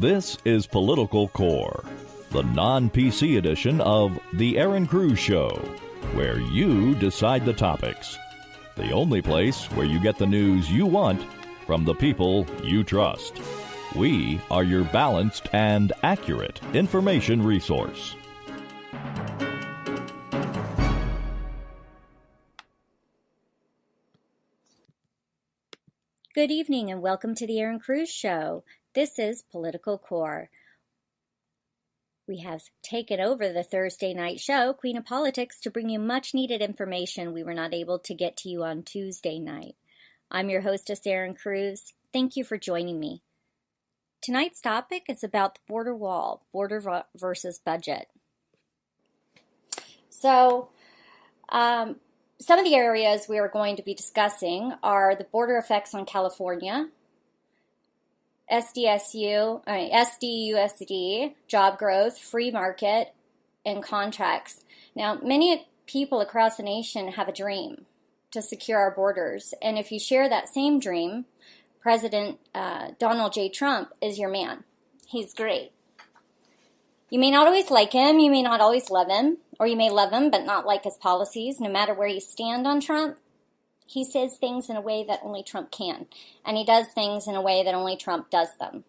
This is Political Core, the non-PC edition of The Aaron Cruz Show, where you decide the topics. The only place where you get the news you want from the people you trust. We are your balanced and accurate information resource. Good evening and welcome to the Aaron Cruz Show. This is Political Core. We have taken over the Thursday night show, Queen of Politics, to bring you much needed information we were not able to get to you on Tuesday night. I'm your hostess, Aaron Cruz. Thank you for joining me. Tonight's topic is about the border wall, border versus budget. So, some of the areas we are going to be discussing are the border effects on California, SDUSD, job growth, free market, and contracts. Now, many people across the nation have a dream to secure our borders, and if you share that same dream, President Donald J. Trump is your man. He's great. You may not always like him, you may not always love him, or you may love him but not like his policies. No matter where you stand on Trump, he says things in a way that only Trump can. And he does things in a way that only Trump does them.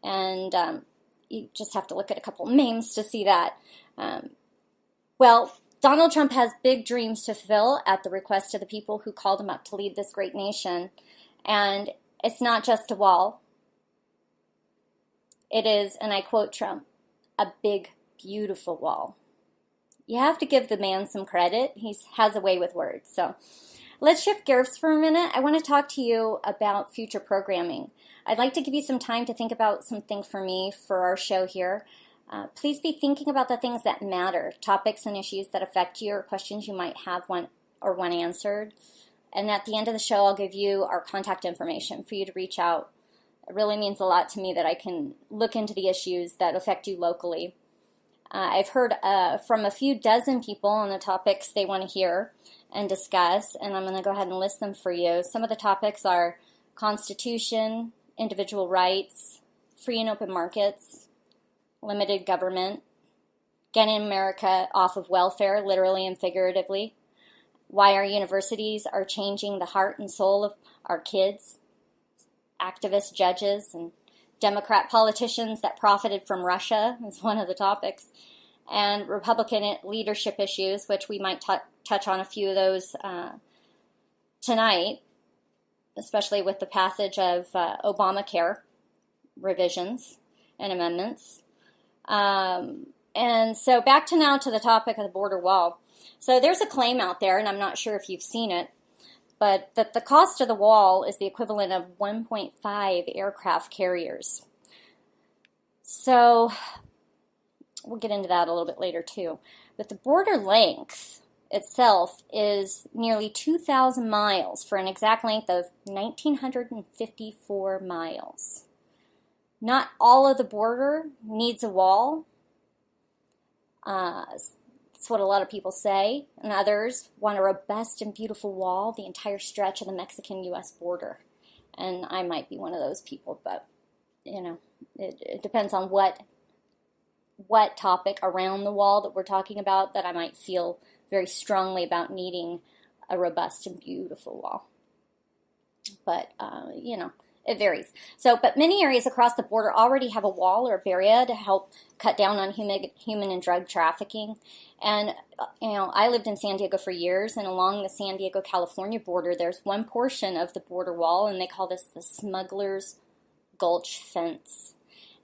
And you just have to look at a couple memes to see that. Well, Donald Trump has big dreams to fulfill at the request of the people who called him up to lead this great nation. And it's not just a wall. It is, and I quote Trump, a big, beautiful wall. You have to give the man some credit. He has a way with words. So let's shift gears for a minute. I want to talk to you about future programming. I'd like to give you some time to think about something for me for our show here. Please be thinking about the things that matter, topics and issues that affect you, or questions you might have want answered. And at the end of the show, I'll give you our contact information for you to reach out. It really means a lot to me that I can look into the issues that affect you locally. I've heard from a few dozen people on the topics they want to hear and discuss, and I'm going to go ahead and list them for you. Some of the topics are Constitution, individual rights, free and open markets, limited government, getting America off of welfare, literally and figuratively, why our universities are changing the heart and soul of our kids, activist judges, and Democrat politicians that profited from Russia is one of the topics, and Republican leadership issues, which we might touch on a few of those tonight, especially with the passage of Obamacare revisions and amendments. And so back to now to the topic of the border wall. So there's a claim out there, and I'm not sure if you've seen it, but that the cost of the wall is the equivalent of 1.5 aircraft carriers. So we'll get into that a little bit later too. But the border length itself is nearly 2,000 miles for an exact length of 1,954 miles. Not all of the border needs a wall. That's what a lot of people say, and others want a robust and beautiful wall, the entire stretch of the Mexican-U.S. border. And I might be one of those people, but, you know, it depends on what topic around the wall that we're talking about that I might feel very strongly about needing a robust and beautiful wall. But, you know, it varies. So, but many areas across the border already have a wall or a barrier to help cut down on human and drug trafficking. And, you know, I lived in San Diego for years, and along the San Diego-California border, there's one portion of the border wall, and they call this the Smuggler's Gulch Fence.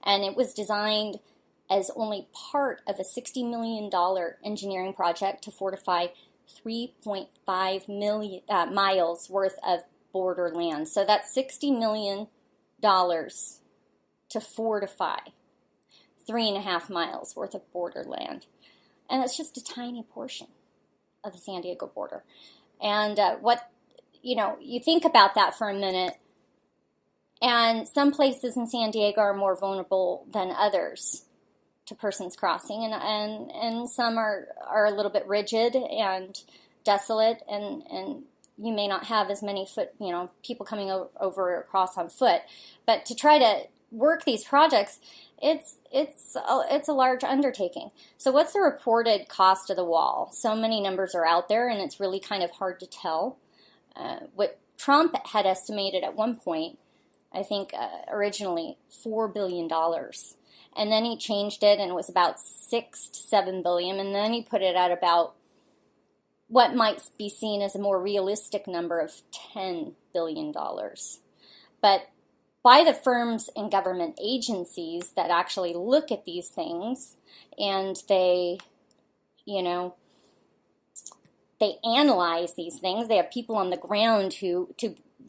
And it was designed as only part of a $60 million engineering project to fortify 3.5 million miles worth of border land. So that's $60 million to fortify 3.5 miles worth of border land. And it's just a tiny portion of the San Diego border. And you think about that for a minute, and some places in San Diego are more vulnerable than others to persons crossing, and some are a little bit rigid and desolate, and you may not have as many people coming over across on foot. But to try to work these projects, it's a large undertaking. So what's the reported cost of the wall? So many numbers are out there, and it's really kind of hard to tell. What Trump had estimated at one point, I think originally $4 billion. And then he changed it, and it was about $6 to $7 billion, and then he put it at about what might be seen as a more realistic number of $10 billion. But by the firms and government agencies that actually look at these things, and they analyze these things. They have people on the ground to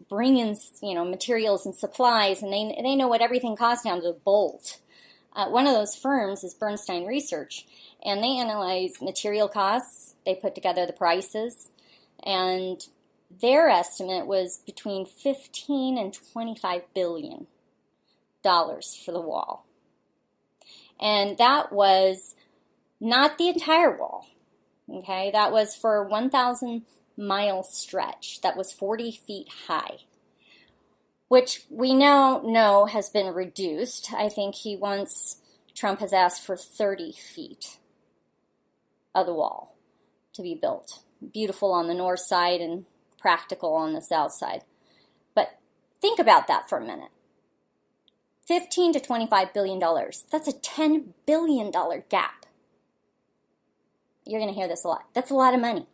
bring in, materials and supplies, and they know what everything costs down to the bolt. One of those firms is Bernstein Research, and they analyze material costs. They put together the prices, and their estimate was between $15 and $25 billion for the wall. And that was not the entire wall. Okay, that was for a 1,000-mile stretch that was 40 feet high, which we now know has been reduced. I think Trump has asked for 30 feet of the wall to be built. Beautiful on the north side and practical on the south side. But think about that for a minute. $15 to $25 billion. That's a $10 billion gap. You're going to hear this a lot. That's a lot of money.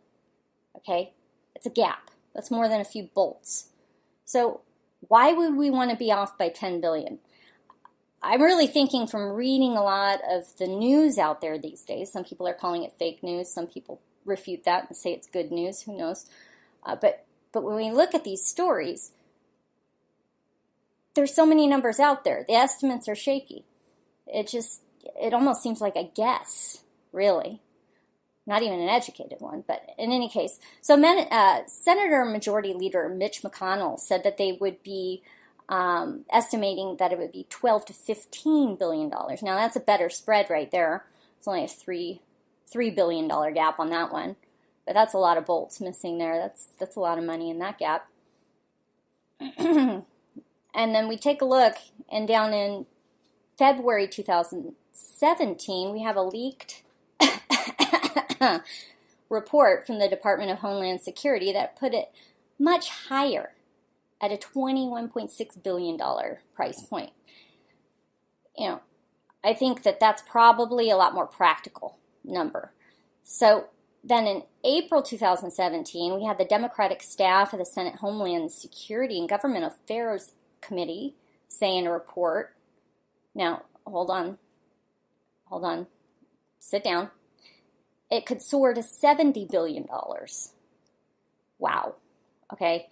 Okay? It's a gap. That's more than a few bolts. So why would we want to be off by $10 billion? I'm really thinking from reading a lot of the news out there these days. Some people are calling it fake news. Some people refute that and say it's good news. Who knows? But when we look at these stories, there's so many numbers out there. The estimates are shaky. It almost seems like a guess, really. Not even an educated one, but in any case. So Senator Majority Leader Mitch McConnell said that they would be estimating that it would be $12 to $15 billion. Now that's a better spread right there. It's only a $3 billion gap on that one. But that's a lot of bolts missing there. That's a lot of money in that gap. And then we take a look, and down in February 2017, we have a leaked report from the Department of Homeland Security that put it much higher at a $21.6 billion price point. I think that's probably a lot more practical number. So then in April 2017, we had the Democratic staff of the Senate Homeland Security and Government Affairs Committee say in a report, now, hold on, sit down, it could soar to $70 billion. Wow. Okay.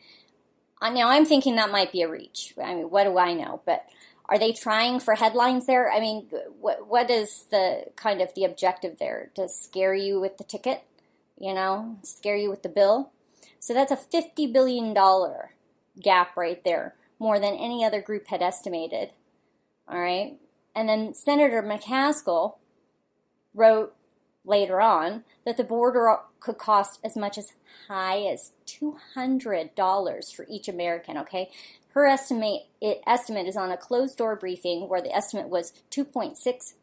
Now, I'm thinking that might be a reach. I mean, what do I know? But are they trying for headlines there? I mean, what is the kind of the objective there? To scare you with the ticket? Scare you with the bill? So that's a $50 billion gap right there, more than any other group had estimated. All right. And then Senator McCaskill wrote later on that the border could cost as much as high as $200 for each American, okay? Her estimate is on a closed-door briefing where the estimate was $2.6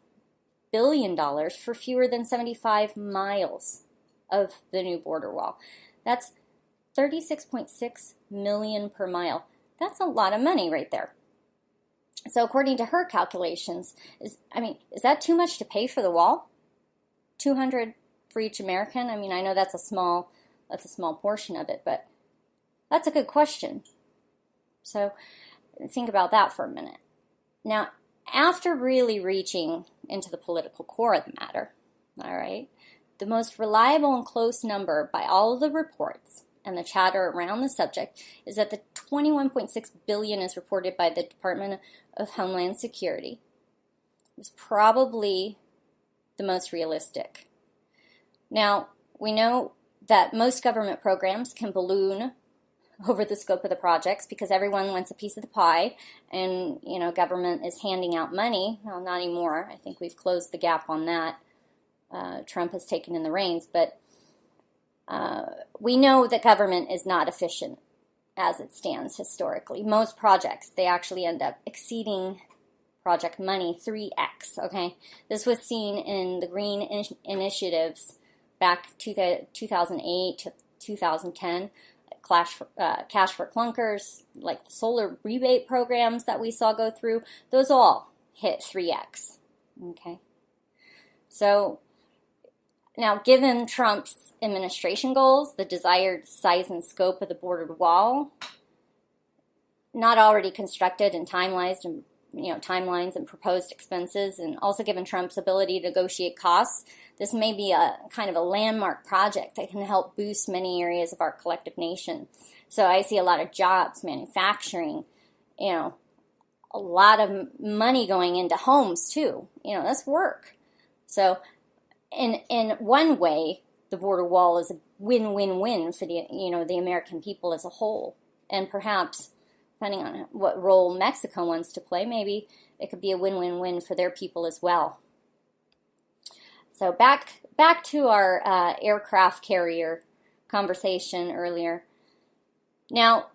billion for fewer than 75 miles of the new border wall. That's $36.6 million per mile. That's a lot of money right there. So according to her calculations, is that too much to pay for the wall? $200 for each American? I mean, I know that's a small portion of it, but that's a good question. So think about that for a minute. Now, after really reaching into the political core of the matter, all right, the most reliable and close number by all of the reports and the chatter around the subject is that the $21.6 billion is reported by the Department of Homeland Security. It was probably the most realistic. Now, we know that most government programs can balloon over the scope of the projects because everyone wants a piece of the pie, and government is handing out money. Well, not anymore. I think we've closed the gap on that. Trump has taken in the reins, but we know that government is not efficient as it stands historically. Most projects, they actually end up exceeding project money 3x, okay? This was seen in the green initiatives back to 2008 to 2010, cash for clunkers, like the solar rebate programs that we saw go through, those all hit 3x, okay? So now, given Trump's administration goals, the desired size and scope of the bordered wall, not already constructed and timelines and proposed expenses, and also given Trump's ability to negotiate costs, this may be a kind of a landmark project that can help boost many areas of our collective nation. So I see a lot of jobs, manufacturing, a lot of money going into homes too. That's work. So in one way, the border wall is a win-win-win for the American people as a whole, and perhaps, depending on what role Mexico wants to play, maybe it could be a win-win-win for their people as well. So back to our aircraft carrier conversation earlier. Now,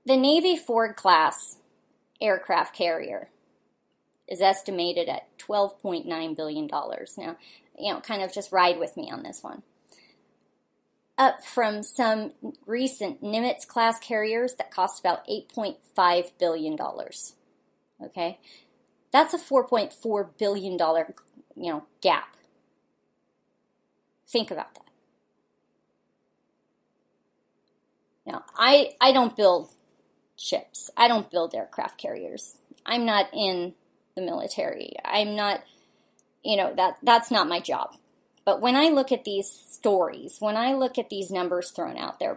the Navy Ford-class aircraft carrier is estimated at $12.9 billion. Now, kind of just ride with me on this one. Up from some recent Nimitz-class carriers that cost about $8.5 billion. Okay? That's a $4.4 billion, gap. Think about that. Now, I don't build ships. I don't build aircraft carriers. I'm not in the military. I'm not, that's not my job. But when I look at these stories, when I look at these numbers thrown out there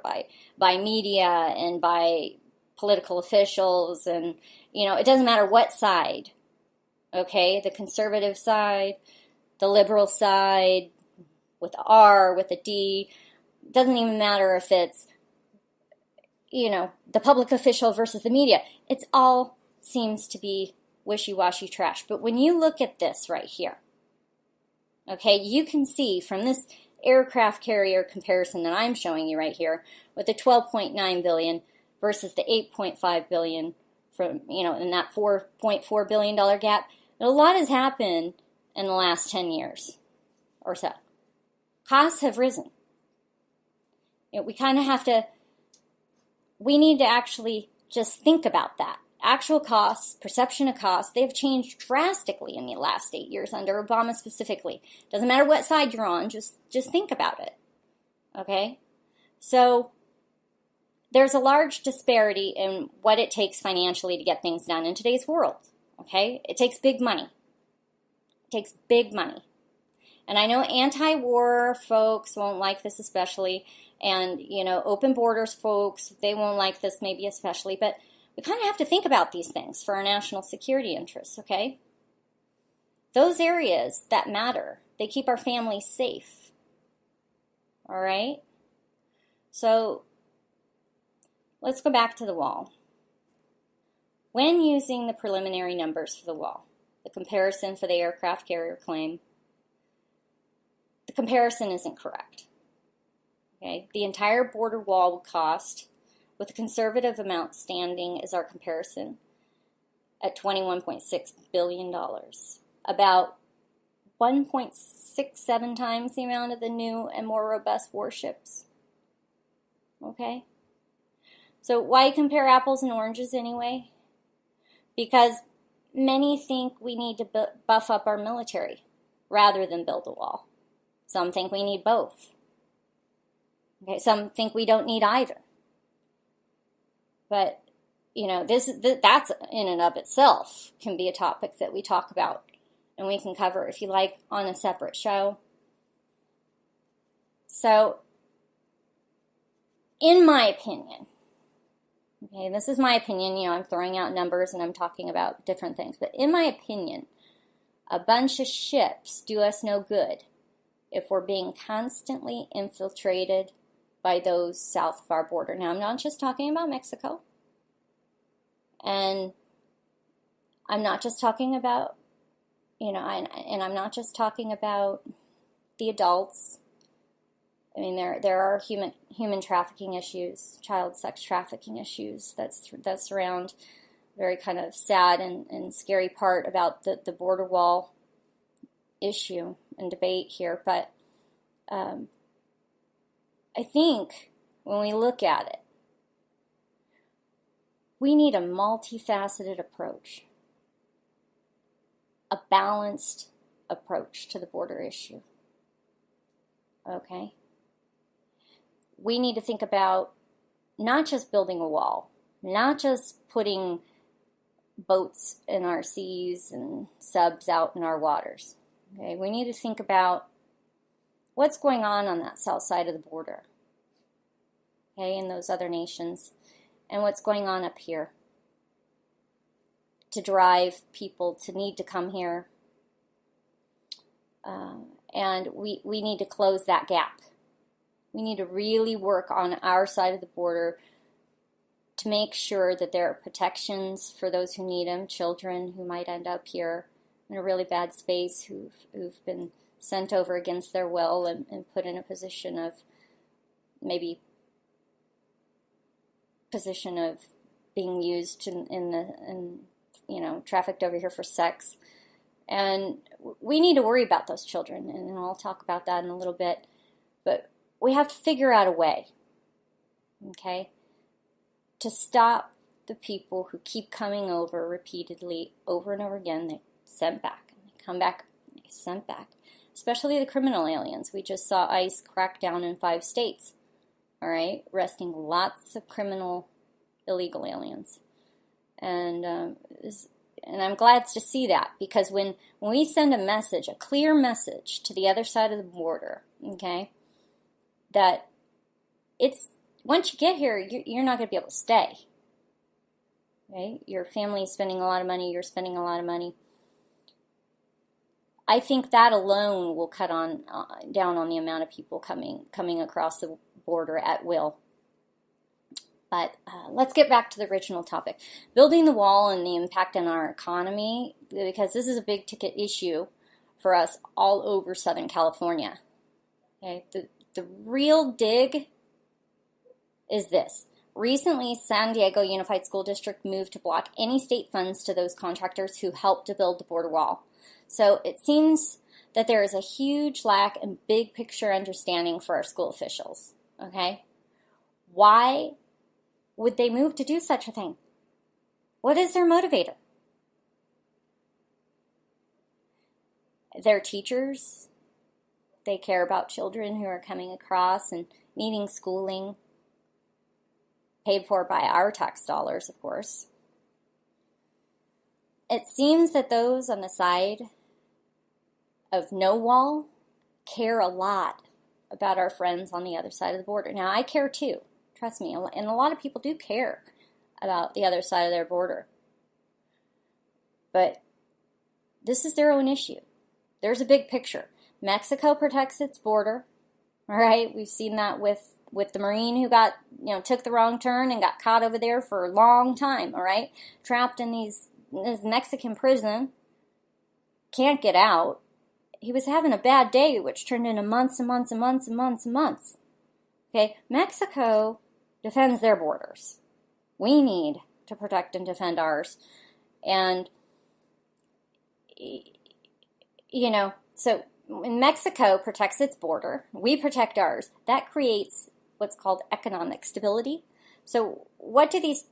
by media and by political officials, and, it doesn't matter what side, okay, the conservative side, the liberal side, with the R, with the D, doesn't even matter if it's, the public official versus the media. It's all seems to be wishy-washy trash. But when you look at this right here, okay, you can see from this aircraft carrier comparison that I'm showing you right here with the $12.9 billion versus the $8.5 billion from, in that $4.4 billion gap, that a lot has happened in the last 10 years or so. Costs have risen. We kind of have to, we need to actually just think about that. Actual costs, perception of costs, they've changed drastically in the last 8 years under Obama specifically. Doesn't matter what side you're on, just think about it. Okay? So there's a large disparity in what it takes financially to get things done in today's world. Okay? It takes big money. It takes big money. And I know anti-war folks won't like this especially, and, open borders folks, they won't like this maybe especially, but we kind of have to think about these things for our national security interests, okay? Those areas that matter, they keep our families safe, all right? So let's go back to the wall. When using the preliminary numbers for the wall, the comparison for the aircraft carrier claim, the comparison isn't correct. Okay? The entire border wall will cost, with a conservative amount standing as our comparison, at $21.6 billion. About 1.67 times the amount of the new and more robust warships. Okay? So why compare apples and oranges anyway? Because many think we need to buff up our military rather than build a wall. Some think we need both. Okay, some think we don't need either. But, that's in and of itself can be a topic that we talk about and we can cover, if you like, on a separate show. So, in my opinion, okay, this is my opinion, I'm throwing out numbers and I'm talking about different things, but in my opinion, a bunch of ships do us no good if we're being constantly infiltrated by those south of our border. Now, I'm not just talking about Mexico, and I'm not just talking about, and I'm not just talking about the adults. I mean, there are human trafficking issues, child sex trafficking issues that surround very kind of sad and scary part about the border wall issue and debate here. But I think when we look at it, we need a multifaceted approach, a balanced approach to the border issue. Okay? We need to think about not just building a wall, not just putting boats in our seas and subs out in our waters. Okay? We need to think about what's going on that south side of the border, okay, in those other nations, and what's going on up here to drive people to need to come here. And we need to close that gap. We need to really work on our side of the border to make sure that there are protections for those who need them, children who might end up here in a really bad space, who've been sent over against their will and put in a position of being used and trafficked over here for sex. And we need to worry about those children, and I'll talk about that in a little bit. But we have to figure out a way, okay, to stop the people who keep coming over repeatedly, over and over again. They sent back, and they come back, and they sent back. Especially the criminal aliens. We just saw ICE crack down in 5 states, all right, arresting lots of criminal, illegal aliens. And I'm glad to see that, because when we send a message, a clear message to the other side of the border, okay, that it's, once you get here, you're not going to be able to stay. Okay? Your family's spending a lot of money, you're spending a lot of money. I think that alone will cut down on the amount of people coming across the border at will. But let's get back to the original topic. Building the wall and the impact on our economy, because this is a big ticket issue for us all over Southern California. Okay, the real dig is this. Recently, San Diego Unified School District moved to block any state funds to those contractors who helped to build the border wall. So it seems that there is a huge lack in big picture understanding for our school officials. Okay? Why would they move to do such a thing? What is their motivator? They're teachers. They care about children who are coming across and needing schooling, paid for by our tax dollars, of course. It seems that those on the side of no wall care a lot about our friends on the other side of the border. Now, I care too, trust me, and a lot of people do care about the other side of their border. But this is their own issue. There's a big picture. Mexico protects its border, all right? We've seen that with the Marine who took the wrong turn and got caught over there for a long time, all right? Trapped in this Mexican prison, can't get out. He was having a bad day, which turned into months and months and months and months and months. Okay, Mexico defends their borders. We need to protect and defend ours. And, so when Mexico protects its border, we protect ours. That creates what's called economic stability. So what do these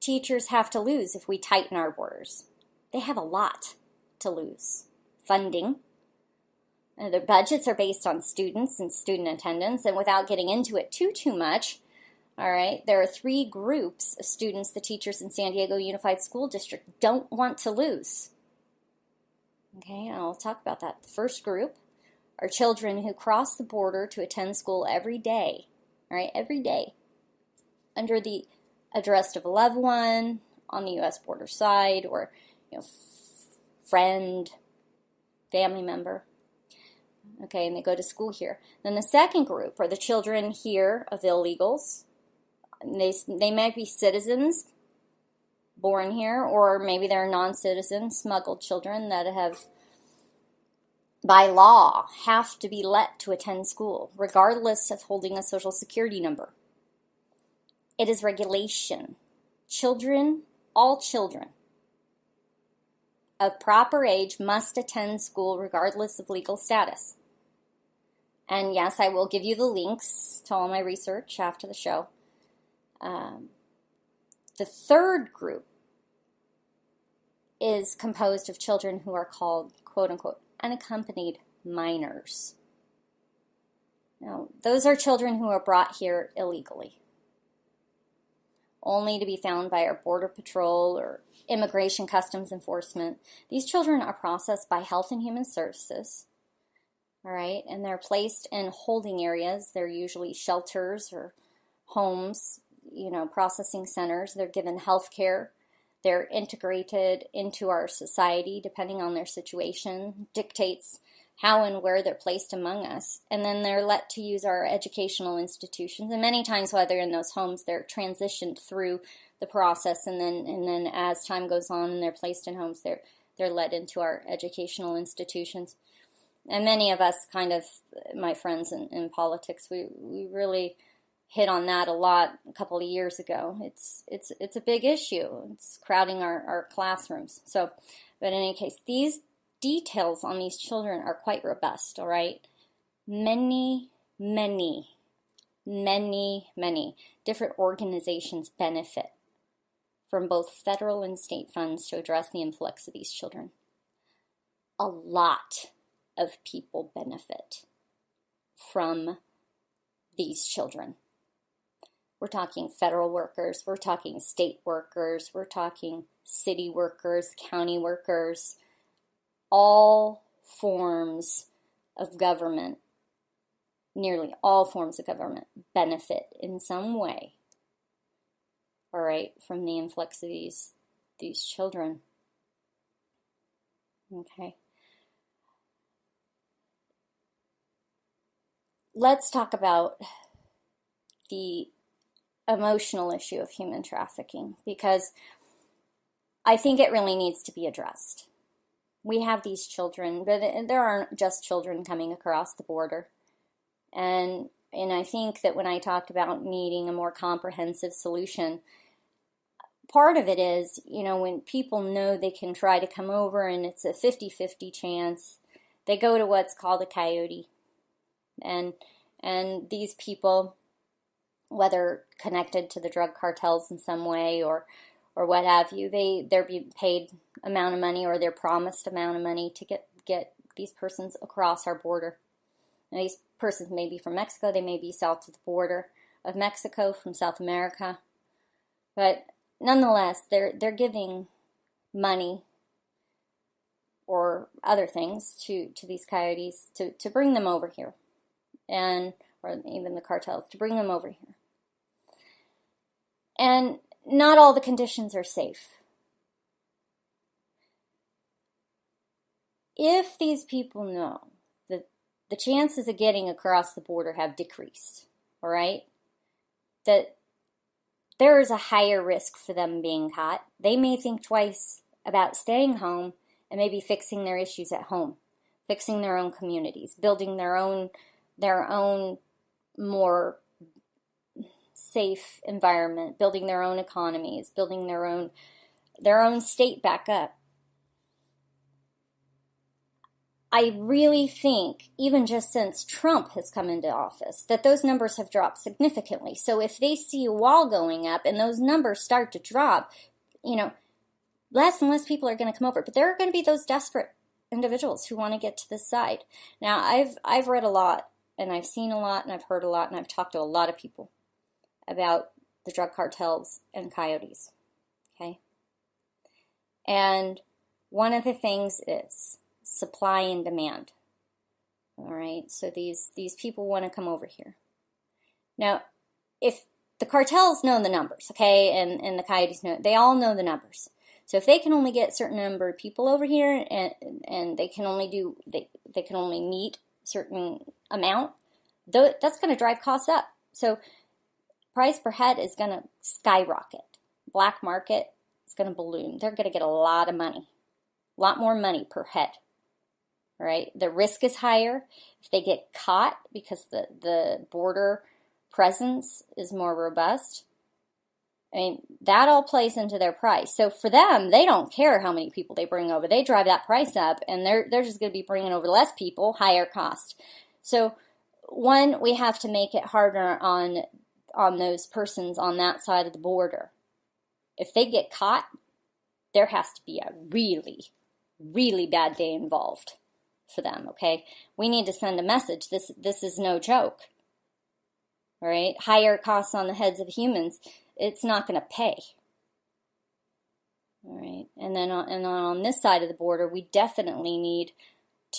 teachers have to lose if we tighten our borders? They have a lot to lose. Funding. Their budgets are based on students and student attendance, and without getting into it too much, all right, there are 3 groups of students the teachers in San Diego Unified School District don't want to lose. Okay, and I'll talk about that. The first group are children who cross the border to attend school every day, all right, every day, under the address of a loved one on the U.S. border side, or friend, family member. Okay, and they go to school here. Then the second group are the children here of illegals. They might be citizens born here, or maybe they're non-citizen, smuggled children that have, by law, have to be let to attend school, regardless of holding a social security number. It is regulation. Children all children of proper age must attend school regardless of legal status. And yes, I will give you the links to all my research after the show. The third group is composed of children who are called, quote unquote, unaccompanied minors. Now, those are children who are brought here illegally, only to be found by our Border Patrol or Immigration Customs Enforcement. These children are processed by Health and Human Services, all right, and they're placed in holding areas. They're usually shelters or homes, processing centers. They're given health care. They're integrated into our society, depending on their situation, dictates how and where they're placed among us. And then they're let to use our educational institutions. And many times while they're in those homes, they're transitioned through the process. And then as time goes on and they're placed in homes, they're led into our educational institutions. And many of us my friends in politics, we really hit on that a lot a couple of years ago. It's a big issue. It's crowding our classrooms. So, but in any case, these details on these children are quite robust, all right? Many different organizations benefit from both federal and state funds to address the influx of these children. A lot of people benefit from these children. We're talking federal workers, we're talking state workers, we're talking city workers, county workers, all forms of government, nearly all forms of government benefit in some way, all right, from the influx of these children. Okay. Let's talk about the emotional issue of human trafficking, because I think it really needs to be addressed. We have these children, but there aren't just children coming across the border. And I think that when I talked about needing a more comprehensive solution, part of it is, when people know they can try to come over and it's a 50-50 chance, they go to what's called a coyote. And these people, whether connected to the drug cartels in some way or what have you, they're being paid amount of money, or they're promised amount of money to get these persons across our border. Now, these persons may be from Mexico, they may be south of the border of Mexico, from South America, but nonetheless, they're giving money or other things to these coyotes to bring them over here, or even the cartels to bring them over here. And not all the conditions are safe. If these people know that the chances of getting across the border have decreased, all right, that there is a higher risk for them being caught, they may think twice about staying home and maybe fixing their issues at home, fixing their own communities, building their own more safe environment, building their own economies, building their own state back up. I really think, even just since Trump has come into office, that those numbers have dropped significantly. So if they see a wall going up and those numbers start to drop, less and less people are going to come over. But there are going to be those desperate individuals who want to get to this side. Now, I've read a lot, and I've seen a lot, and I've heard a lot, and I've talked to a lot of people about the drug cartels and coyotes, okay? And one of the things is supply and demand, all right? So these people want to come over here. Now, if the cartels know the numbers, okay, and the coyotes know, they all know the numbers. So if they can only get a certain number of people over here, and they can only meet certain amount, that's going to drive costs up. So price per head is going to skyrocket. Black market is going to balloon. They're going to get a lot of money, a lot more money per head. All right, the risk is higher if they get caught because the border presence is more robust. I mean, that all plays into their price. So for them, they don't care how many people they bring over. They drive that price up, and they're just going to be bringing over less people, higher cost. So one, we have to make it harder on those persons on that side of the border. If they get caught, there has to be a really, really bad day involved for them, okay? We need to send a message. This is no joke. All right? Higher costs on the heads of humans, it's not going to pay. All right? And then on this side of the border, we definitely need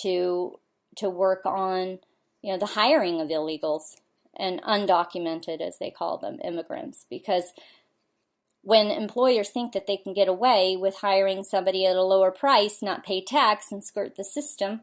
to work on, the hiring of illegals and undocumented, as they call them, immigrants, because when employers think that they can get away with hiring somebody at a lower price, not pay tax, and skirt the system,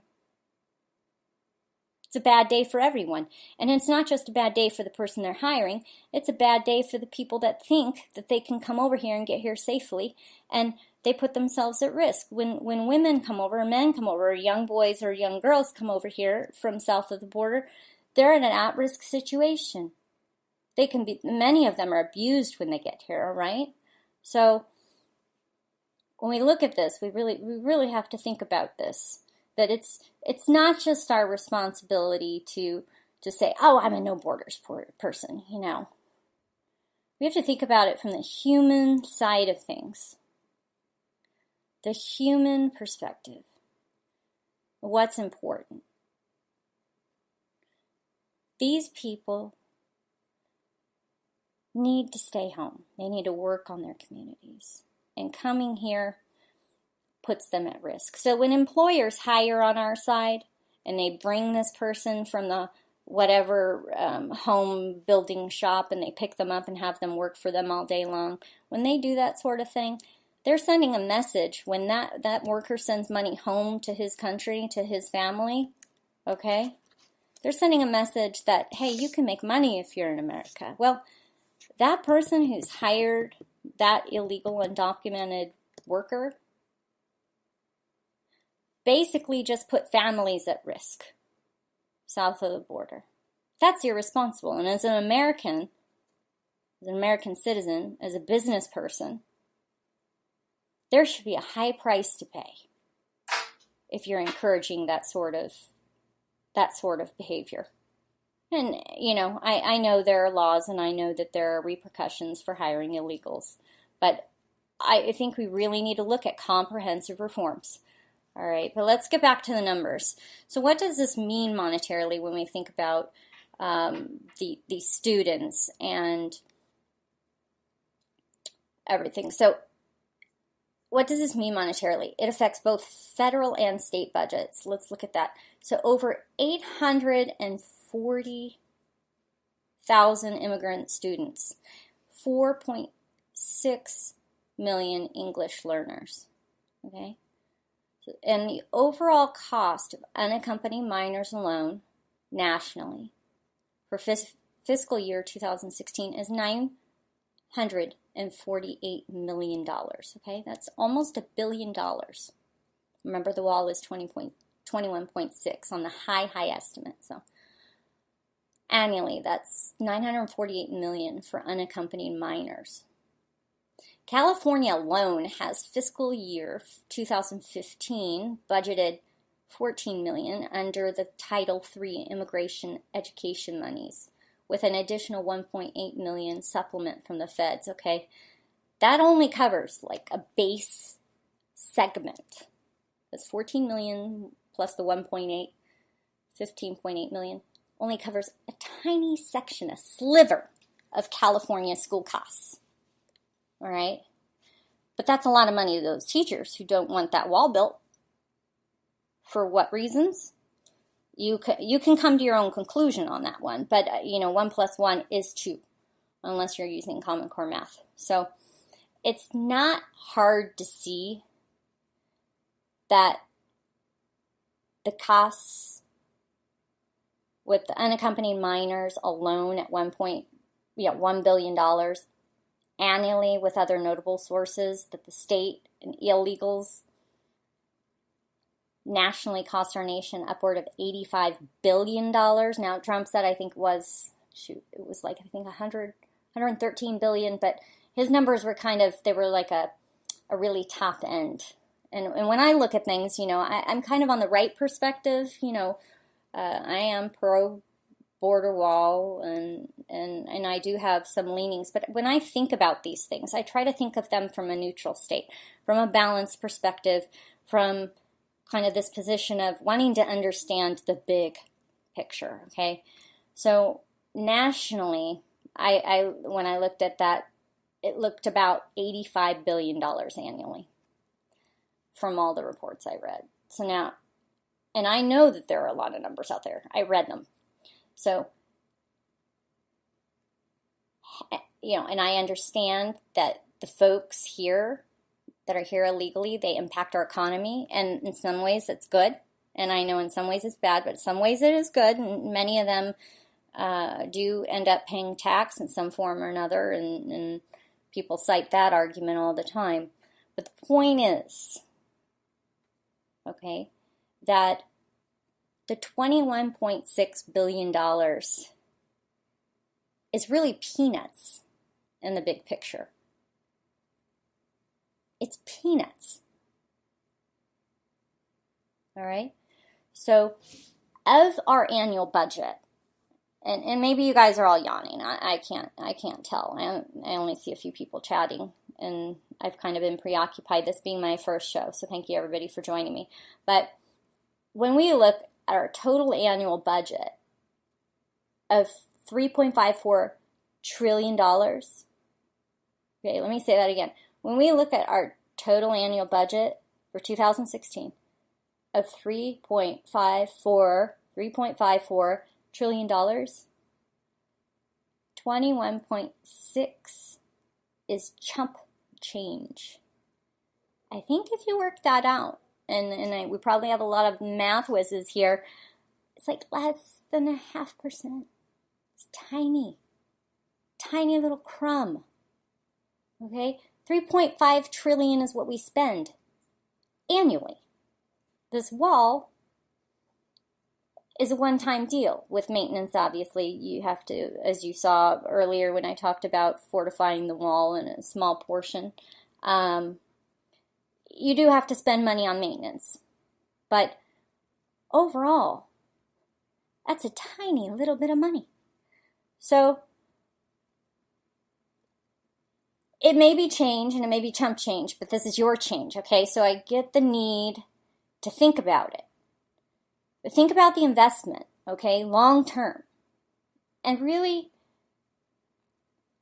it's a bad day for everyone. And it's not just a bad day for the person they're hiring, it's a bad day for the people that think that they can come over here and get here safely, and they put themselves at risk. When women come over, men come over, young boys or young girls come over here from south of the border, they're in an at-risk situation. Many of them are abused when they get here, right? So when we look at this, we really have to think about this. That it's not just our responsibility to say, oh, I'm a no borders person, We have to think about it from the human side of things. The human perspective. What's important. These people need to stay home. They need to work on their communities. And coming here puts them at risk. So when employers hire on our side and they bring this person from the whatever home building shop and they pick them up and have them work for them all day long, when they do that sort of thing, they're sending a message when that worker sends money home to his country, to his family, okay? They're sending a message that, hey, you can make money if you're in America. Well, that person who's hired that illegal, undocumented worker basically just put families at risk south of the border. That's irresponsible. And as an American citizen, as a business person, there should be a high price to pay if you're encouraging that sort of behavior. And, I know there are laws and I know that there are repercussions for hiring illegals, but I think we really need to look at comprehensive reforms. All right, but let's get back to the numbers. So what does this mean monetarily when we think about the students and everything? So what does this mean monetarily? It affects both federal and state budgets. Let's look at that. So over 840,000 immigrant students, 4.6 million English learners, okay? And the overall cost of unaccompanied minors alone, nationally, for fiscal year 2016 is $948 million, okay? That's almost $1 billion. Remember, the wall is 21.6 on the high estimate. So annually, that's $948 million for unaccompanied minors. California alone has fiscal year 2015 budgeted $14 million under the Title III immigration education monies, with an additional $1.8 million supplement from the feds, okay? That only covers like a base segment. That's $14 million plus the 15.8 million, only covers a tiny section, a sliver of California school costs. All right? But that's a lot of money to those teachers who don't want that wall built. For what reasons? You can come to your own conclusion on that one, but 1 + 1 is 2, unless you're using Common Core math. So it's not hard to see that the costs with the unaccompanied minors alone at $1 billion annually, with other notable sources, that the state and illegals nationally cost our nation upward of $85 billion. Now, Trump said, it was like 113 billion, but his numbers were they were like a really top end. And when I look at things, I'm kind of on the right perspective. I am pro border wall, and I do have some leanings. But when I think about these things, I try to think of them from a neutral state, from a balanced perspective, from kind of this position of wanting to understand the big picture, okay? So nationally, I when I looked at that, it looked about $85 billion annually from all the reports I read. So now, and I know that there are a lot of numbers out there. I read them. So, and I understand that the folks here that are here illegally, they impact our economy, and in some ways it's good, and I know in some ways it's bad, but in some ways it is good, and many of them do end up paying tax in some form or another, and people cite that argument all the time. But the point is, okay, that the $21.6 billion is really peanuts in the big picture. It's peanuts. All right? So, of our annual budget, and maybe you guys are all yawning. I can't tell. I only see a few people chatting, and I've kind of been preoccupied, this being my first show, so thank you everybody for joining me. But when we look at our total annual budget of $3.54 trillion, okay, let me say that again. When we look at our total annual budget for 2016 of $3.54 trillion, 21.6 is chump change. I think if you work that out, and we probably have a lot of math whizzes here, it's like less than 0.5%. It's tiny little crumb. Okay, 3.5 trillion is what we spend annually. This wall is a one-time deal. With maintenance, obviously, you have to, as you saw earlier when I talked about fortifying the wall in a small portion, you do have to spend money on maintenance. But overall, that's a tiny little bit of money. So it may be change and it may be chump change, but this is your change, okay? So I get the need to think about it. But think about the investment, okay, long term. And really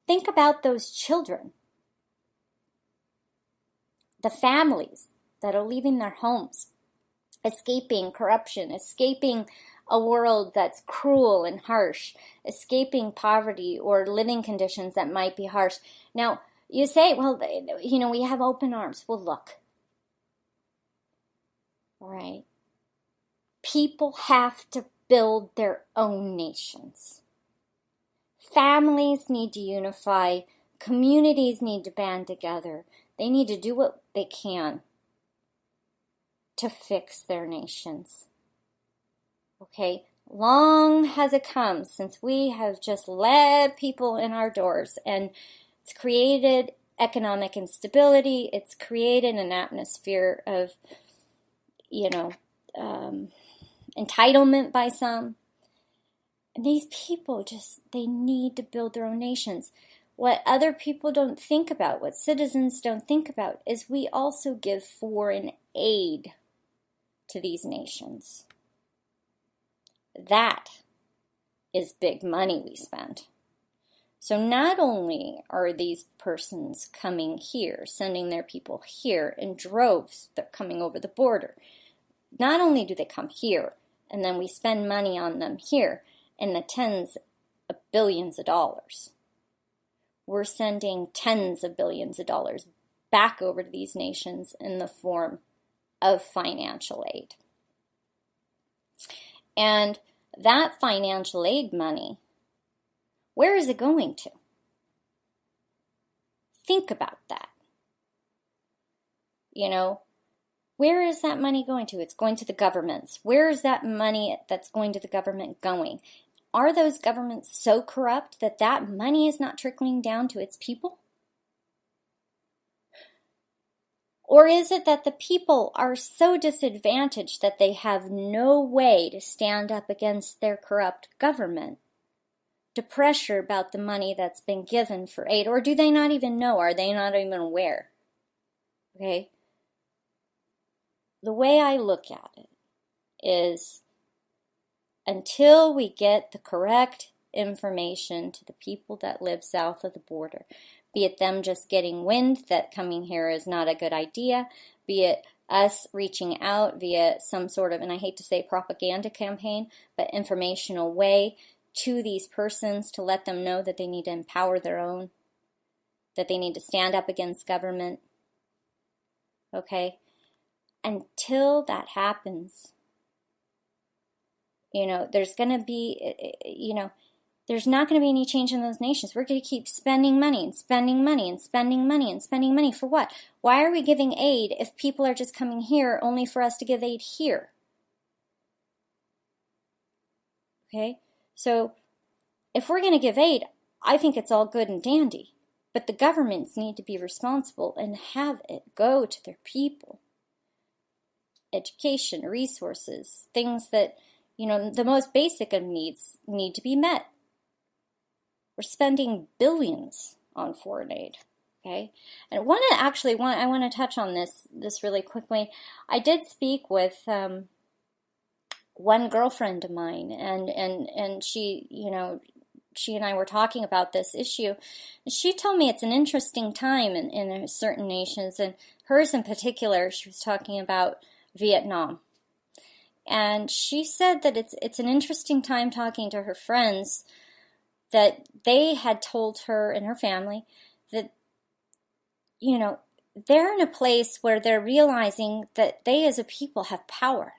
think about those children, the families that are leaving their homes, escaping corruption, escaping a world that's cruel and harsh, escaping poverty or living conditions that might be harsh. Now, you say, well, we have open arms. Well, look. All right. People have to build their own nations. Families need to unify. Communities need to band together. They need to do what they can to fix their nations. Okay? Long has it come since we have just let people in our doors, and it's created economic instability. It's created an atmosphere of, entitlement by some. And these people they need to build their own nations. What other people don't think about, what citizens don't think about, is we also give foreign aid to these nations. That is big money we spend. So not only are these persons coming here, sending their people here in droves, they're coming over the border. Not only do they come here, and then we spend money on them here in the tens of billions of dollars. We're sending tens of billions of dollars back over to these nations in the form of financial aid. And that financial aid money, where is it going to? Think about that. Where is that money going to? It's going to the governments. Where is that money that's going to the government going? Are those governments so corrupt that money is not trickling down to its people? Or is it that the people are so disadvantaged that they have no way to stand up against their corrupt government, to pressure about the money that's been given for aid? Or do they not even know? Are they not even aware? Okay? The way I look at it is, until we get the correct information to the people that live south of the border, be it them just getting wind that coming here is not a good idea, be it us reaching out via some sort of, and I hate to say propaganda campaign, but informational way to these persons to let them know that they need to empower their own, that they need to stand up against government. Okay? Until that happens, there's going to be, there's not going to be any change in those nations. We're going to keep spending money and spending money and spending money and spending money for what? Why are we giving aid if people are just coming here only for us to give aid here? Okay? So if we're going to give aid, I think it's all good and dandy. But the governments need to be responsible and have it go to their people. Education, resources, things that, the most basic of needs need to be met. We're spending billions on foreign aid, okay? And I want to touch on this really quickly. I did speak with one girlfriend of mine, and she, she and I were talking about this issue. She told me it's an interesting time in certain nations, and hers in particular, she was talking about Vietnam. And she said that it's an interesting time talking to her friends, that they had told her and her family that, they're in a place where they're realizing that they as a people have power.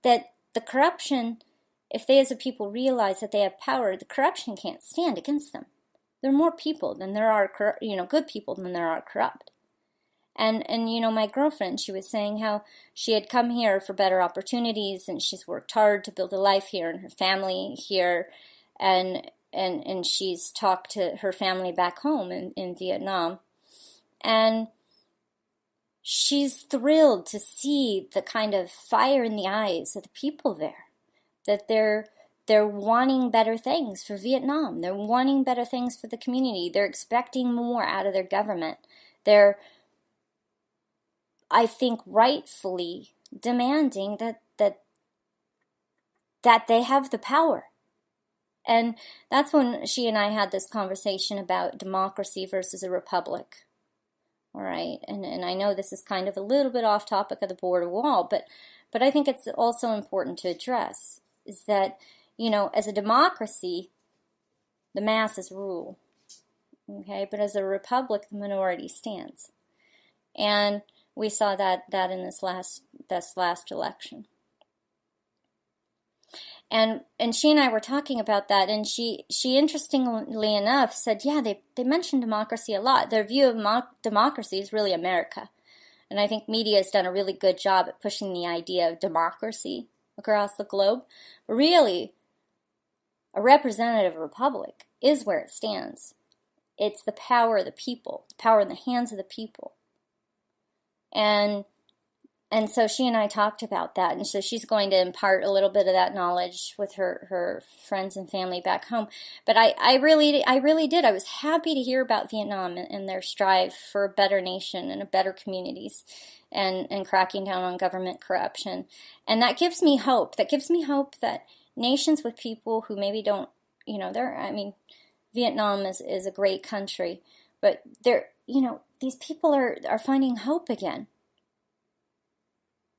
That the corruption, if they as a people realize that they have power, the corruption can't stand against them. There are more people than there are, good people than there are corrupt. And my girlfriend, she was saying how she had come here for better opportunities, and she's worked hard to build a life here and her family here, and she's talked to her family back home in Vietnam, and she's thrilled to see the kind of fire in the eyes of the people there, that they're wanting better things for Vietnam. They're wanting better things for the community. They're expecting more out of their government. They're, I think, rightfully demanding that they have the power. And that's when she and I had this conversation about democracy versus a republic. All right, and I know this is kind of a little bit off topic of the border wall, but I think it's also important to address, is that, as a democracy, the masses rule. Okay, but as a republic, the minority stands. And we saw that in this last election. And she and I were talking about that, and she interestingly enough said, yeah, they mention democracy a lot. Their view of democracy is really America. And I think media has done a really good job at pushing the idea of democracy across the globe. But really, a representative republic is where it stands. It's the power of the people, the power in the hands of the people. And so she and I talked about that, and so she's going to impart a little bit of that knowledge with her friends and family back home. But I really did. I was happy to hear about Vietnam and their strive for a better nation and a better communities, and cracking down on government corruption. And that gives me hope. That gives me hope that nations with people who maybe don't, Vietnam is a great country, but these people are finding hope again.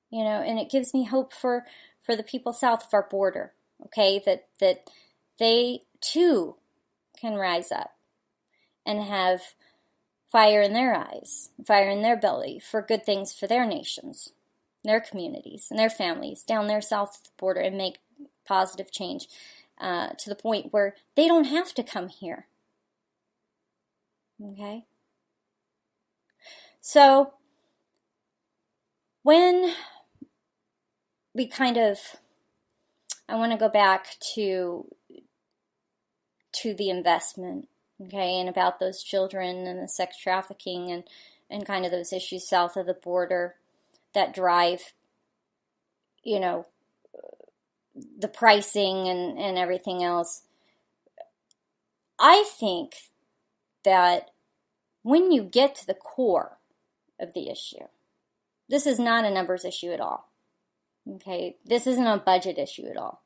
And it gives me hope for the people south of our border, okay, that they too can rise up and have fire in their eyes, fire in their belly for good things for their nations, their communities, and their families down there south of the border, and make positive change to the point where they don't have to come here, okay? So when we I want to go back to the investment, okay, and about those children and the sex trafficking, and kind of those issues south of the border that drive, you know, the pricing and everything else. I think that when you get to the core of the issue, this is not a numbers issue at all. Okay, this isn't a budget issue at all.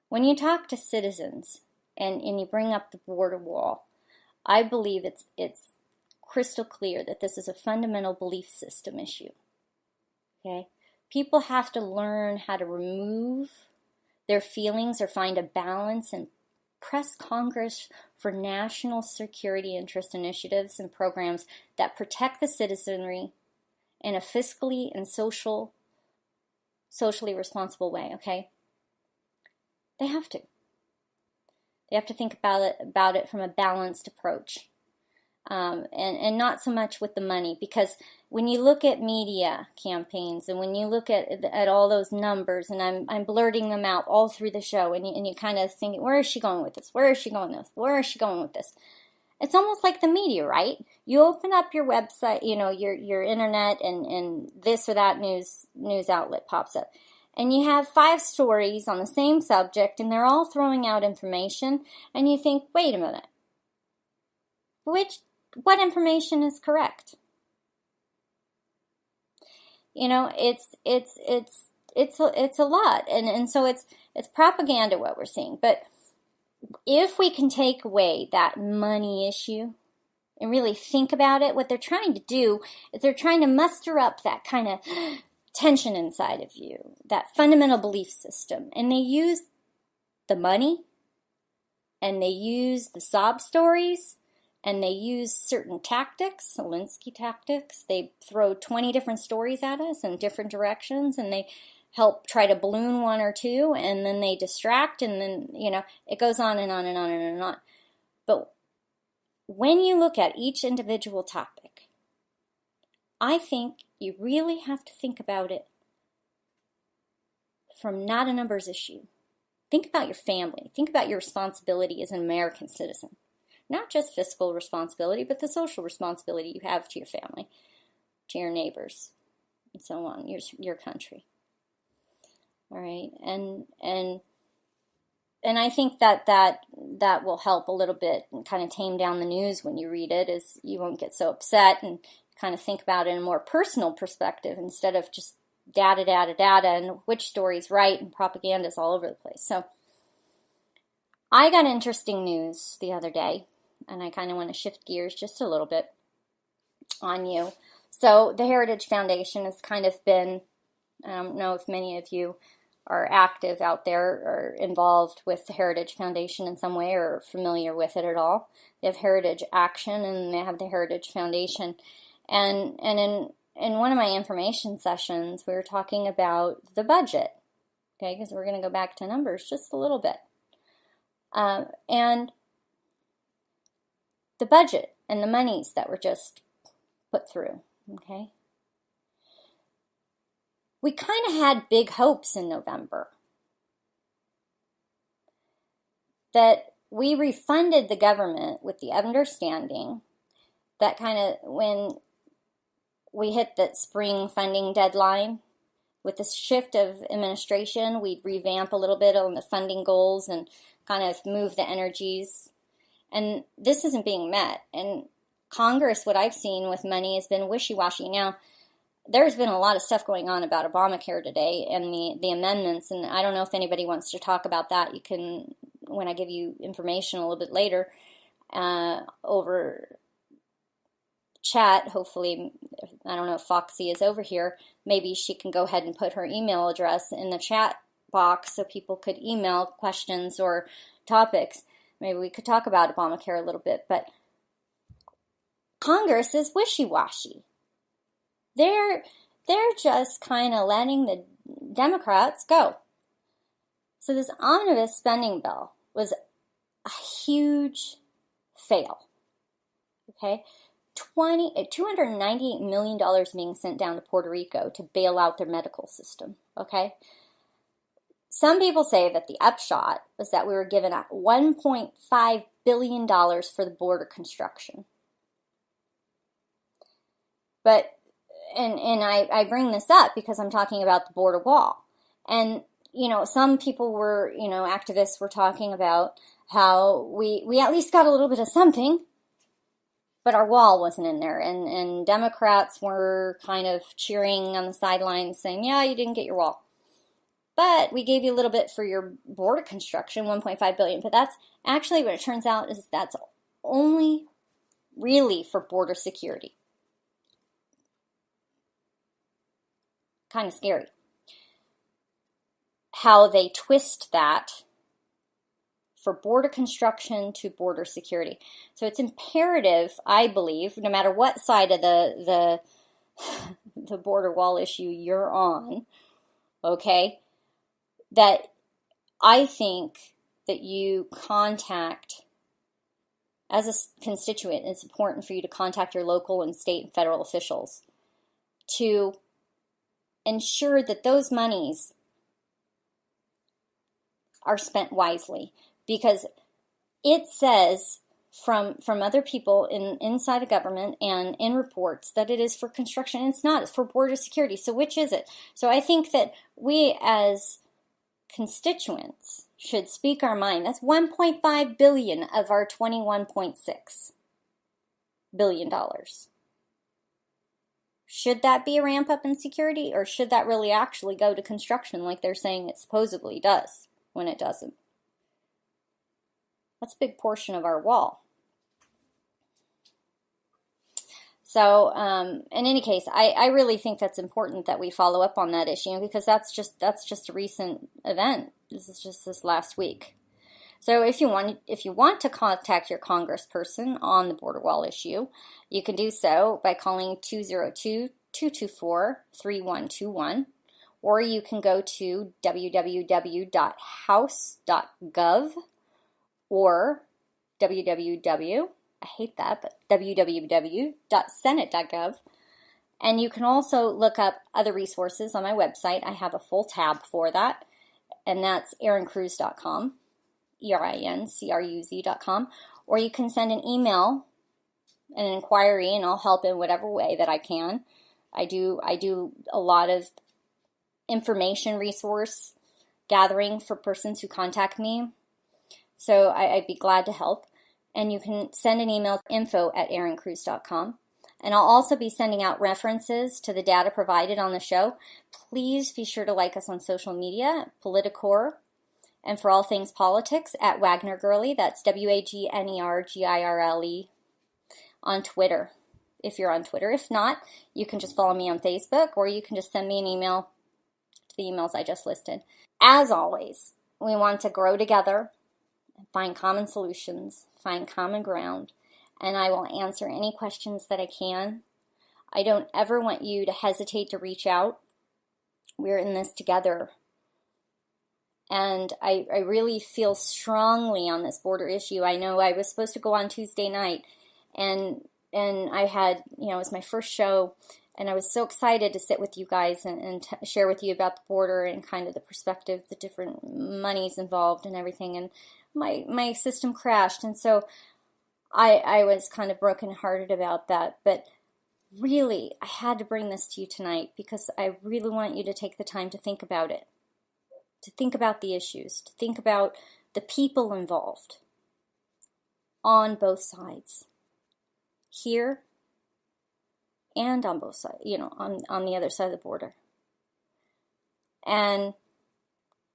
When you talk to citizens and you bring up the border wall, I believe it's crystal clear that this is a fundamental belief system issue. Okay, people have to learn how to remove their feelings or find a balance and press Congress for national security interest initiatives and programs that protect the citizenry in a fiscally and socially responsible way, okay? They have to. They have to think about it from a balanced approach. And not so much with the money, because when you look at media campaigns and when you look at all those numbers, and I'm blurting them out all through the show, and you kind of think, where is she going with this? Where is she going with this? Where is she going with this? It's almost like the media, right? You open up your website, you know, your internet, and this or that news outlet pops up. And you have 5 stories on the same subject, and they're all throwing out information, and you think, wait a minute. What information is correct? You know, it's a lot, and so it's propaganda what we're seeing. But if we can take away that money issue and really think about it, what they're trying to do is they're trying to muster up that kind of tension inside of you, that fundamental belief system, and they use the money, and they use the sob stories, and they use certain tactics, Alinsky tactics. They throw 20 different stories at us in different directions, and they help try to balloon one or two, and then they distract, and then, you know, it goes on and on and on and on. But when you look at each individual topic, I think you really have to think about it from not a numbers issue. Think about your family. Think about your responsibility as an American citizen. Not just fiscal responsibility, but the social responsibility you have to your family, to your neighbors, and so on, your country. All right, and I think that will help a little bit and kind of tame down the news when you read it, is you won't get so upset and kind of think about it in a more personal perspective instead of just data, and which story's right, and propaganda's all over the place. So I got interesting news the other day, and I kind of want to shift gears just a little bit on you. So the Heritage Foundation has kind of been, I don't know if many of you are active out there or involved with the Heritage Foundation in some way or familiar with it at all. They have Heritage Action and they have the Heritage Foundation. And in one of my information sessions, we were talking about the budget, okay, because we're going to go back to numbers just a little bit. And the budget and the monies that were just put through, okay? We kind of had big hopes in November that we refunded the government with the understanding that kind of when we hit that spring funding deadline, with the shift of administration, we'd revamp a little bit on the funding goals and kind of move the energies. And this isn't being met. And Congress, what I've seen with money, has been wishy-washy. Now, there's been a lot of stuff going on about Obamacare today and the amendments, and I don't know if anybody wants to talk about that. You can, when I give you information a little bit later, over chat, hopefully, I don't know if Foxy is over here, maybe she can go ahead and put her email address in the chat box so people could email questions or topics. Maybe we could talk about Obamacare a little bit, but Congress is wishy-washy. They're just kind of letting the Democrats go. So this omnibus spending bill was a huge fail. Okay? $298 million being sent down to Puerto Rico to bail out their medical system. Okay? Some people say that the upshot was that we were given $1.5 billion for the border construction. But, and I bring this up because I'm talking about the border wall. And, some people were, activists were talking about how we at least got a little bit of something, but our wall wasn't in there. And Democrats were kind of cheering on the sidelines saying, yeah, you didn't get your wall. But we gave you a little bit for your border construction, $1.5 billion. But that's actually what it turns out is that's only really for border security. Kind of scary how they twist that for border construction to border security. So it's imperative, I believe, no matter what side of the border wall issue you're on, okay, that I think that you contact, as a constituent, it's important for you to contact your local and state and federal officials to ensure that those monies are spent wisely, because it says from other people inside the government and in reports that it is for construction. It's not. It's for border security. So which is it? So I think that we as constituents should speak our mind. That's $1.5 billion of our $21.6 billion. Should that be a ramp up in security, or should that really actually go to construction like they're saying it supposedly does when it doesn't? That's a big portion of our wall. So, in any case, I really think that's important that we follow up on that issue, because that's just a recent event. This is just this last week. So if you want to contact your congressperson on the border wall issue, you can do so by calling 202-224-3121, or you can go to www.house.gov or www.senate.gov. And you can also look up other resources on my website. I have a full tab for that, and that's erincruz.com, ERINCRUZ.com. Or you can send an email, an inquiry, and I'll help in whatever way that I can. I do a lot of information resource gathering for persons who contact me. So I'd be glad to help. And you can send an email to info@erincruz.com. And I'll also be sending out references to the data provided on the show. Please be sure to like us on social media, Politicor, and for all things politics at Wagner Girlie. That's WAGNERGIRLE on Twitter, if you're on Twitter. If not, you can just follow me on Facebook, or you can just send me an email to the emails I just listed. As always, we want to grow together, find common solutions, find common ground, and I will answer any questions that I can. I don't ever want you to hesitate to reach out. We're in this together. And I really feel strongly on this border issue. I know I was supposed to go on Tuesday night, and I had, it was my first show, and I was so excited to sit with you guys and share with you about the border and kind of the perspective, the different monies involved and everything. And my system crashed, and so I was kind of brokenhearted about that. But really, I had to bring this to you tonight because I really want you to take the time to think about it, to think about the issues, to think about the people involved on both sides, here and on both sides, on the other side of the border. And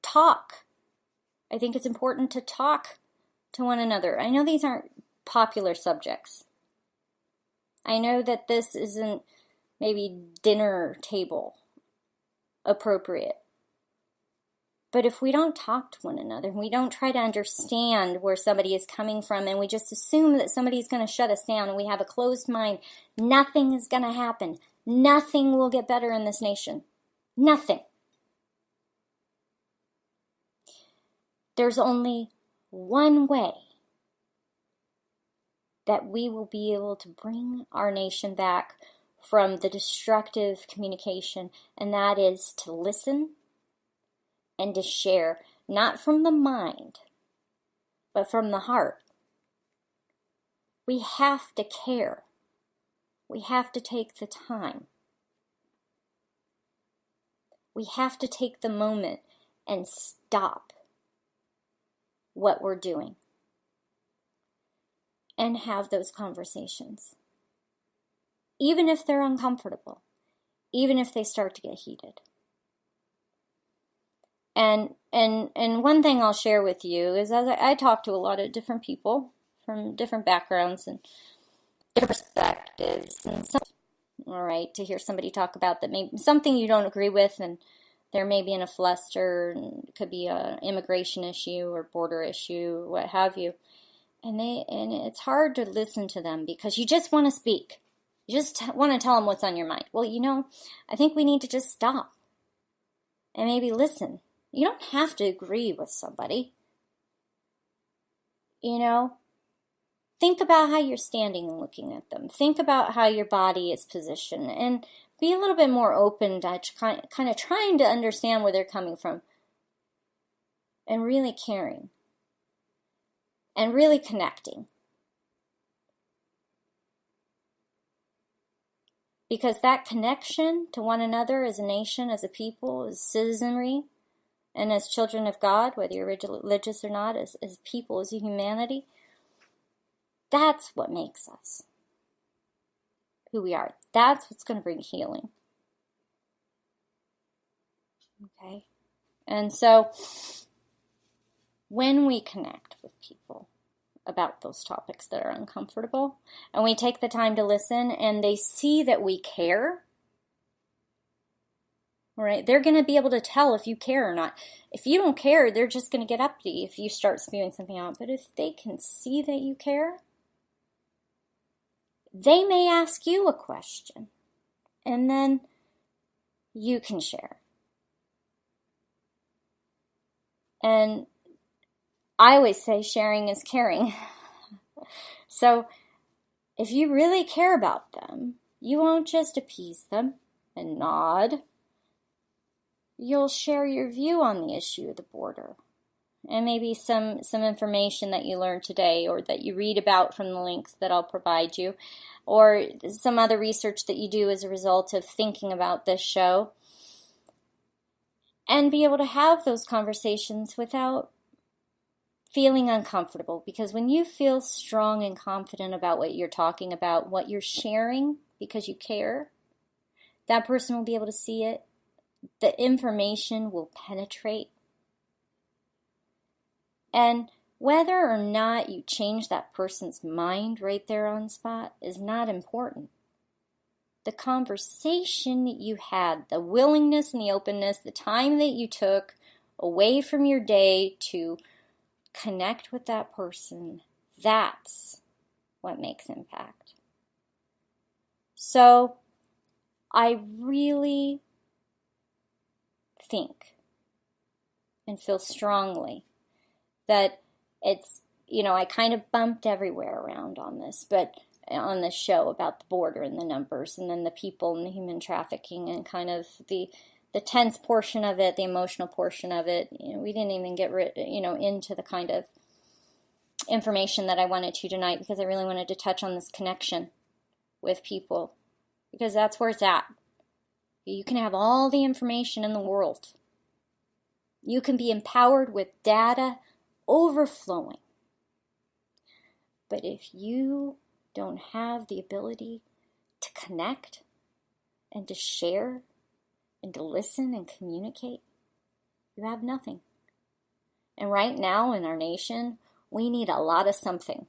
talk. I think it's important to talk to one another. I know these aren't popular subjects. I know that this isn't maybe dinner table appropriate. But if we don't talk to one another, we don't try to understand where somebody is coming from, and we just assume that somebody's going to shut us down, and we have a closed mind, nothing is going to happen. Nothing will get better in this nation. Nothing. There's only one way that we will be able to bring our nation back from the destructive communication, and that is to listen and to share, not from the mind, but from the heart. We have to care. we have to take the time. We have to take the moment and stop what we're doing and have those conversations. Even if they're uncomfortable, even if they start to get heated. And one thing I'll share with you is, as I talk to a lot of different people from different backgrounds and different perspectives, and all right, to hear somebody talk about that maybe something you don't agree with, and they're maybe in a fluster, and it could be an immigration issue or border issue, what have you, and it's hard to listen to them because you just want to speak. You just want to tell them what's on your mind. Well, I think we need to just stop and maybe listen. You don't have to agree with somebody. Think about how you're standing and looking at them. Think about how your body is positioned, and be a little bit more open to kind of trying to understand where they're coming from, and really caring and really connecting. Because that connection to one another as a nation, as a people, as citizenry, and as children of God, whether you're religious or not, as people, as a humanity, that's what makes us who we are. That's what's going to bring healing. Okay? And so, when we connect with people about those topics that are uncomfortable, and we take the time to listen, and they see that we care, all right, they're going to be able to tell if you care or not. If you don't care, they're just going to get uppity if you start spewing something out. But if they can see that you care, they may ask you a question, and then you can share. And I always say sharing is caring. So if you really care about them, you won't just appease them and nod. You'll share your view on the issue of the border, and maybe some information that you learned today, or that you read about from the links that I'll provide you, or some other research that you do as a result of thinking about this show, and be able to have those conversations without feeling uncomfortable. Because when you feel strong and confident about what you're talking about, what you're sharing, because you care, that person will be able to see it. The information will penetrate. And whether or not you change that person's mind right there on spot is not important. The conversation that you had, the willingness and the openness, the time that you took away from your day to connect with that person, that's what makes impact. So I really think and feel strongly that it's, I kind of bumped everywhere around on this, but on this show about the border and the numbers, and then the people and the human trafficking, and kind of the tense portion of it, the emotional portion of it. We didn't even get into the kind of information that I wanted to tonight, because I really wanted to touch on this connection with people, because that's where it's at. You can have all the information in the world. You can be empowered with data overflowing. But if you don't have the ability to connect and to share and to listen and communicate, you have nothing. And right now in our nation, we need a lot of something.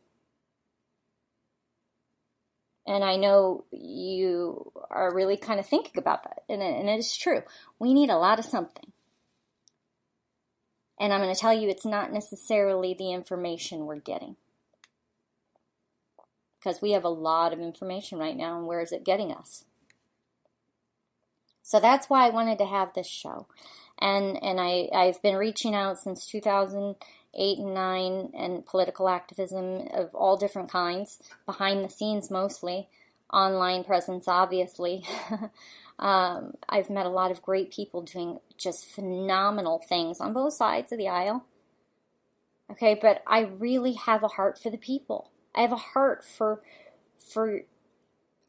And I know you are really kind of thinking about that. And it is true. We need a lot of something. And I'm going to tell you, it's not necessarily the information we're getting. Because we have a lot of information right now, and where is it getting us? So that's why I wanted to have this show. And I've been reaching out since 2008 and 9, and political activism of all different kinds, behind the scenes mostly, online presence obviously. I've met a lot of great people doing just phenomenal things on both sides of the aisle. Okay, but I really have a heart for the people. I have a heart for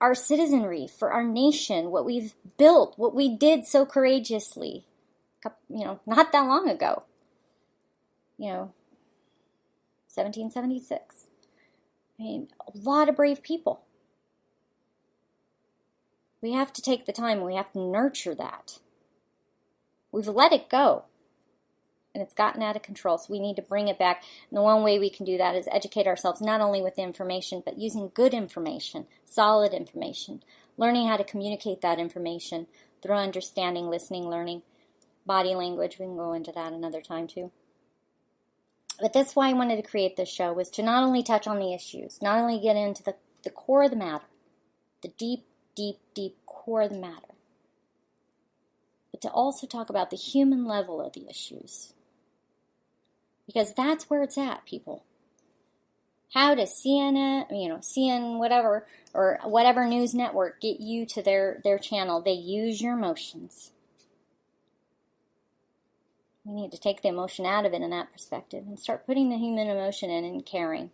our citizenry, for our nation, what we've built, what we did so courageously, not that long ago. 1776. I mean, a lot of brave people. We have to take the time. We have to nurture that. We've let it go. And it's gotten out of control, so we need to bring it back. And the one way we can do that is educate ourselves, not only with information, but using good information, solid information, learning how to communicate that information through understanding, listening, learning, body language. We can go into that another time too. But that's why I wanted to create this show, was to not only touch on the issues, not only get into the core of the matter, the deep, deep, deep core of the matter, but to also talk about the human level of the issues. Because that's where it's at, people. How does CNN, whatever, or whatever news network get you to their channel? They use your emotions. We need to take the emotion out of it in that perspective and start putting the human emotion in and caring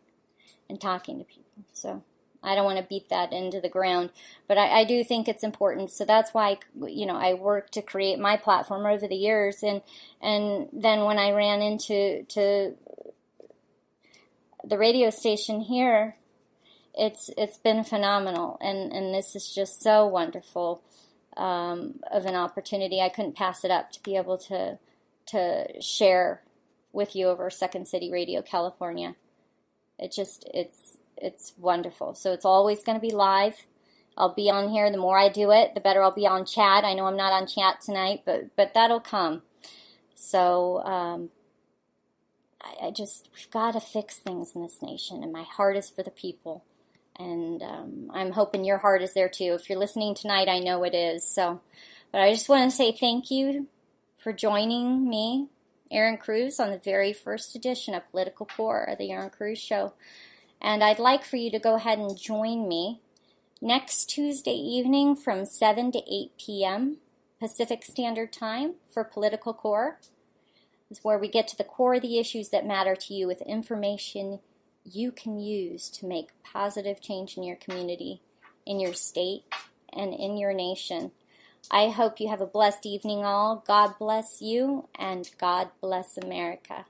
and talking to people. So I don't want to beat that into the ground, but I do think it's important. So that's why, I worked to create my platform over the years. And then when I ran into the radio station here, it's been phenomenal. And this is just so wonderful of an opportunity. I couldn't pass it up to be able to share with you over Second City Radio, California. It's wonderful. So it's always going to be live. I'll be on here. The more I do it, the better I'll be on chat. I know I'm not on chat tonight, but that'll come. So we've got to fix things in this nation, and my heart is for the people. And I'm hoping your heart is there too. If you're listening tonight, I know it is. So, but I just want to say thank you for joining me, Erin Cruz, on the very first edition of Political Core, the Erin Cruz Show. And I'd like for you to go ahead and join me next Tuesday evening from 7 to 8 p.m. Pacific Standard Time for Political Core. This is where we get to the core of the issues that matter to you with information you can use to make positive change in your community, in your state, and in your nation. I hope you have a blessed evening all. God bless you, and God bless America.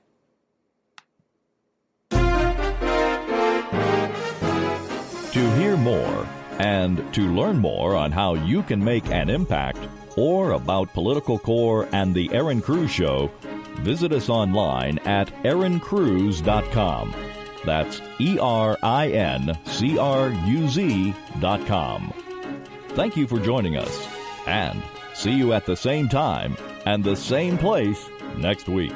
To hear more and to learn more on how you can make an impact or about Political Core and the Erin Cruz Show, visit us online at erincruz.com. That's erincruz.com. Thank you for joining us, and see you at the same time and the same place next week.